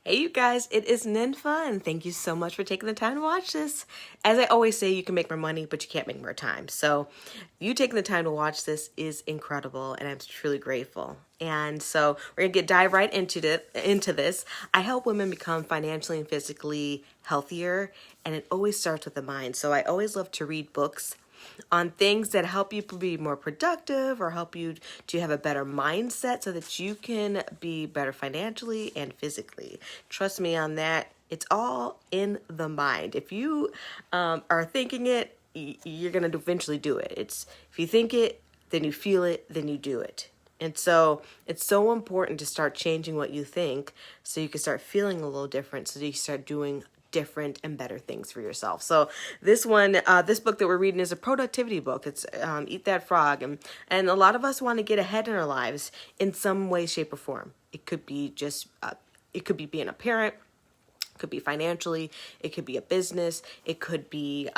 Hey you guys, it is Ninfa and thank you so much for taking the time to watch this. As I always say, you can make more money, but you can't make more time. So you taking the time to watch this is incredible and I'm truly grateful. And so we're gonna dive right into this. I help women become financially and physically healthier, and it always starts with the mind. So I always love to read books on things that help you be more productive or help you to have a better mindset so that you can be better financially and physically. Trust me on that. It's all in the mind. If you are thinking it, you're going to eventually do it. If you think it, then you feel it, then you do it. And so it's so important to start changing what you think so you can start feeling a little different, so you start doing different and better things for yourself. So this book that we're reading is a productivity book. It's Eat That Frog. And a lot of us want to get ahead in our lives in some way, shape, or form. It could be it could be being a parent. It could be financially. It could be a business. It could be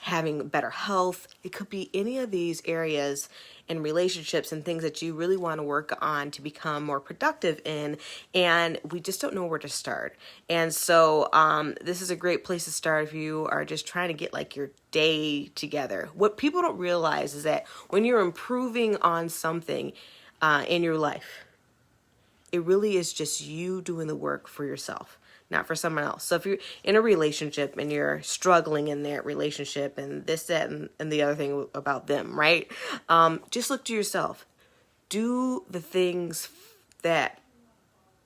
having better health. It could be any of these areas in relationships and things that you really want to work on to become more productive in, and we just don't know where to start. And so this is a great place to start if you are just trying to get like your day together. What people don't realize is that when you're improving on something in your life, it really is just you doing the work for yourself, not for someone else. So if you're in a relationship and you're struggling in that relationship and this, that, and the other thing about them, right? Just look to yourself. Do the things that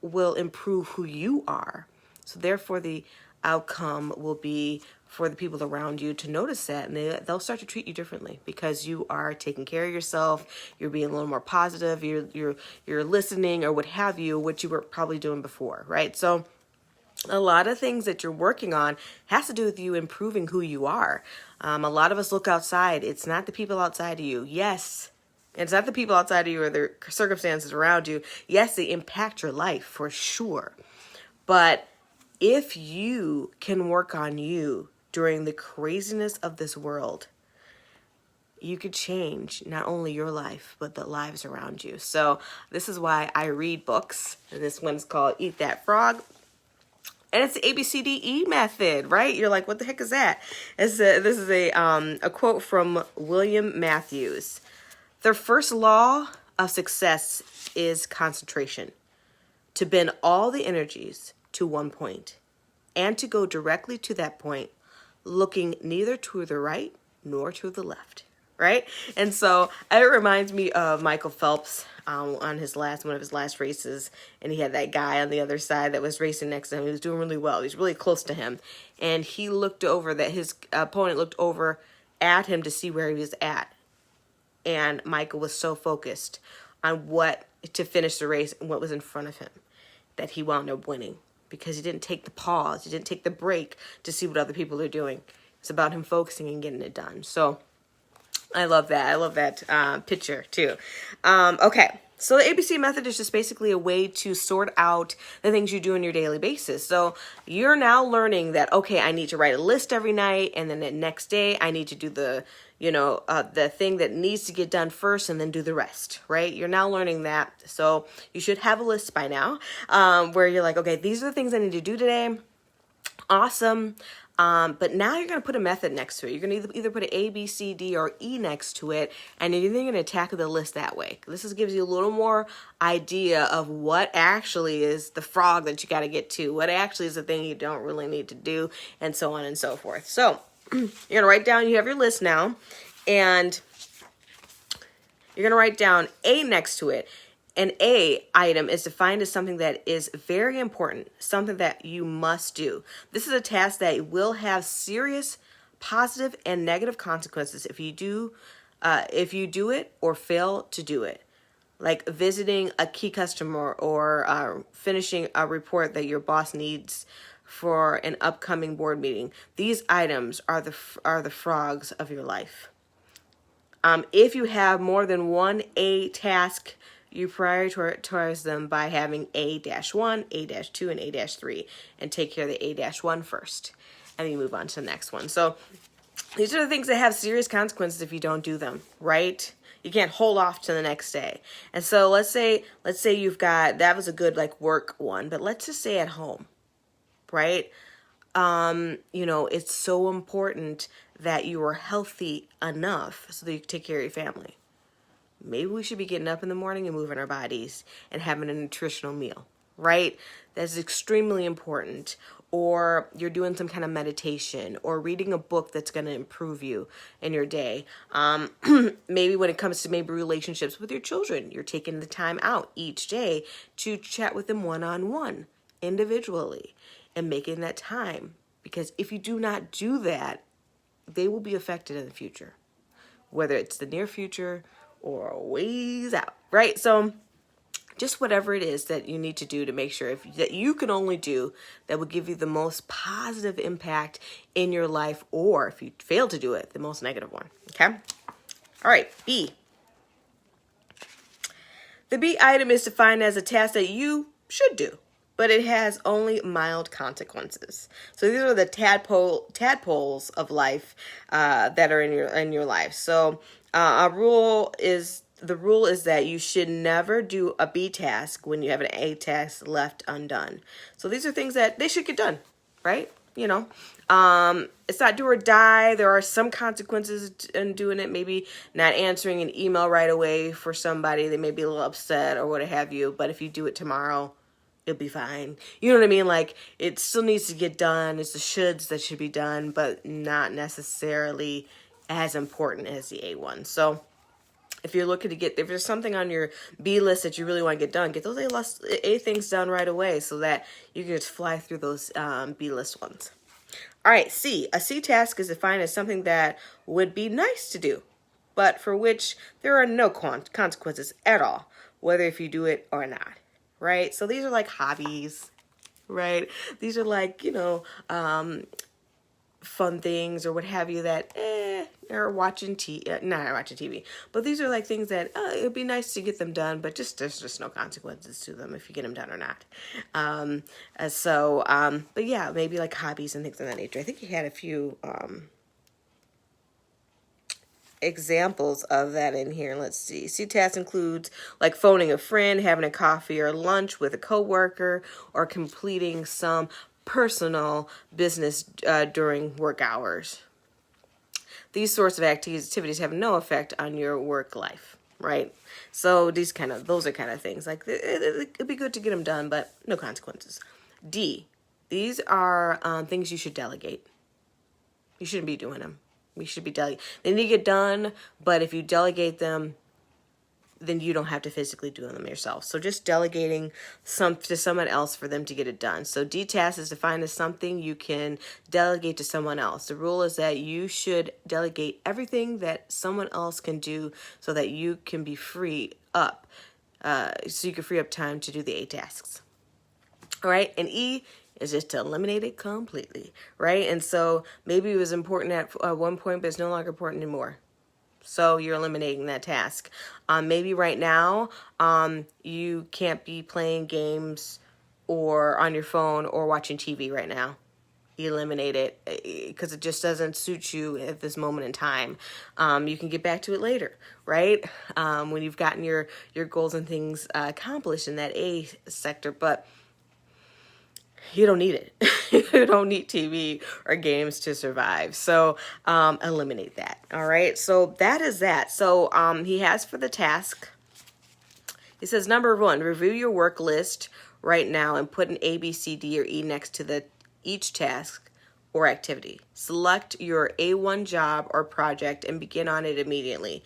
will improve who you are. So therefore the outcome will be for the people around you to notice that, and they'll start to treat you differently because you are taking care of yourself. You're being a little more positive. You're listening or what have you, what you were probably doing before, right? So a lot of things that you're working on has to do with you improving who you are. A lot of us look outside. It's not the people outside of you. Yes, it's not the people outside of you or the circumstances around you. Yes, they impact your life for sure. But if you can work on you during the craziness of this world, you could change not only your life, but the lives around you. So this is why I read books. And this one's called Eat That Frog. And it's the ABCDE method, right? You're like, what the heck is that? This is a quote from William Matthews. The first law of success is concentration. To bend all the energies to one point and to go directly to that point, looking neither to the right nor to the left, right? And so it reminds me of Michael Phelps on one of his last races, and he had that guy on the other side that was racing next to him. He was doing really well. He was really close to him, and he looked over that his opponent looked over at him to see where he was at, and Michael was so focused on what to finish the race and what was in front of him that he wound up winning because he didn't take the pause, he didn't take the break to see what other people are doing. It's about him focusing and getting it done. So I love that. I love that picture too. Okay. So the ABC method is just basically a way to sort out the things you do on your daily basis. So you're now learning that, okay, I need to write a list every night, and then the next day I need to do the thing that needs to get done first and then do the rest, right? You're now learning that. So you should have a list by now where you're like, okay, these are the things I need to do today. Awesome. But now you're going to put a method next to it. You're going to either put an A, B, C, D, or E next to it, and you're going to tackle the list that way. This gives you a little more idea of what actually is the frog that you got to get to, what actually is the thing you don't really need to do, and so on and so forth. So you're going to write down, you have your list now, and you're going to write down A next to it. An A item is defined as something that is very important, something that you must do. This is a task that will have serious positive and negative consequences if you do it or fail to do it. Like visiting a key customer or finishing a report that your boss needs for an upcoming board meeting. These items are the frogs of your life. If you have more than one A task, you prioritize them by having A-1, A-2, and A-3, and take care of the A-1 first, and then you move on to the next one. So these are the things that have serious consequences if you don't do them, right? You can't hold off to the next day. And so let's say you've got, that was a good like work one, but let's just say at home, right? You know, it's so important that you are healthy enough so that you can take care of your family. Maybe we should be getting up in the morning and moving our bodies and having a nutritional meal, right? That's extremely important. Or you're doing some kind of meditation or reading a book that's going to improve you in your day. Maybe when it comes to maybe relationships with your children, you're taking the time out each day to chat with them one-on-one, individually, and making that time. Because if you do not do that, they will be affected in the future, whether it's the near future or a ways out, right? So just whatever it is that you need to do to make sure that you can only do that will give you the most positive impact in your life, or if you fail to do it, the most negative one, okay? All right, B. The B item is defined as a task that you should do, but it has only mild consequences. So these are the tadpoles of life that are in your life. So the rule is that you should never do a B task when you have an A task left undone. So these are things that they should get done, right? You know, it's not do or die. There are some consequences in doing it. Maybe not answering an email right away for somebody. They may be a little upset or what have you. But if you do it tomorrow, it'll be fine. You know what I mean? Like, it still needs to get done. It's the shoulds that should be done, but not necessarily as important as the A one. So if you're looking to if there's something on your B list that you really want to get done, get those A things done right away so that you can just fly through those B list ones. All right, C. A C task is defined as something that would be nice to do, but for which there are no consequences at all, whether if you do it or not, right? So these are like hobbies, right? These are like, you know, fun things or what have you that, or watching not watching TV, but these are like things that it would be nice to get them done, but there's just no consequences to them if you get them done or not. But yeah, maybe like hobbies and things of that nature. I think you had a few examples of that in here. Let's see. C tasks includes like phoning a friend, having a coffee or lunch with a coworker, or completing some personal business during work hours. These sorts of activities have no effect on your work life, right? So those are kind of things like it'd be good to get them done, but no consequences. D, these are things you should delegate. You shouldn't be doing them. We should be delegating. They need to get done, but if you delegate them, then you don't have to physically do them yourself. So just delegating to someone else for them to get it done. So D task is defined as something you can delegate to someone else. The rule is that you should delegate everything that someone else can do so that you can be free up. So you can free up time to do the A tasks. All right. And E is just to eliminate it completely. Right. And so maybe it was important at one point, but it's no longer important anymore. So you're eliminating that task. Maybe right now you can't be playing games or on your phone or watching TV right now. You eliminate it because it just doesn't suit you at this moment in time. You can get back to it later, right? When you've gotten your goals and things accomplished in that A sector, but you don't need it. You don't need TV or games to survive. So eliminate that. All right. So that is that. So he has for the task. He says, number 1, review your work list right now and put an A, B, C, D, or E next to each task or activity. Select your A1 job or project and begin on it immediately.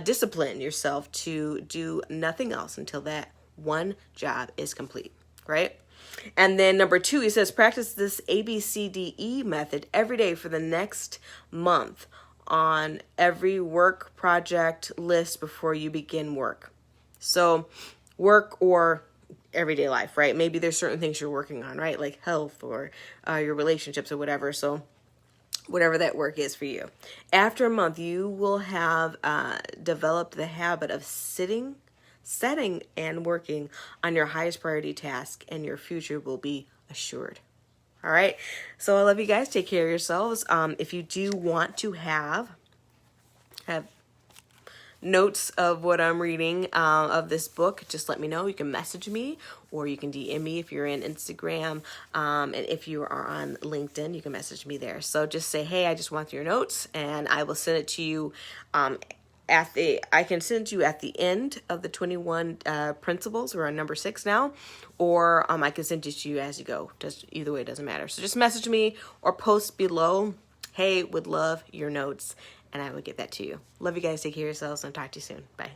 Discipline yourself to do nothing else until that one job is complete. Right? And then number 2, he says, practice this ABCDE method every day for the next month on every work project list before you begin work. So work or everyday life, right? Maybe there's certain things you're working on, right? Like health or your relationships or whatever. So whatever that work is for you. After a month, you will have developed the habit of setting and working on your highest priority task, and your future will be assured. All right. So I love you guys. Take care of yourselves. If you do want to have notes of what I'm reading of this book, just let me know. You can message me or you can DM me if you're in Instagram. And if you are on LinkedIn, you can message me there. So just say, hey, I just want your notes, and I will send it to you I can send you at the end of the 21 principles. We're on number 6 now, or I can send it to you as you go. Just either way, it doesn't matter. So just message me or post below, hey, would love your notes, and I will get that to you. Love you guys. Take care of yourselves, and talk to you soon. Bye.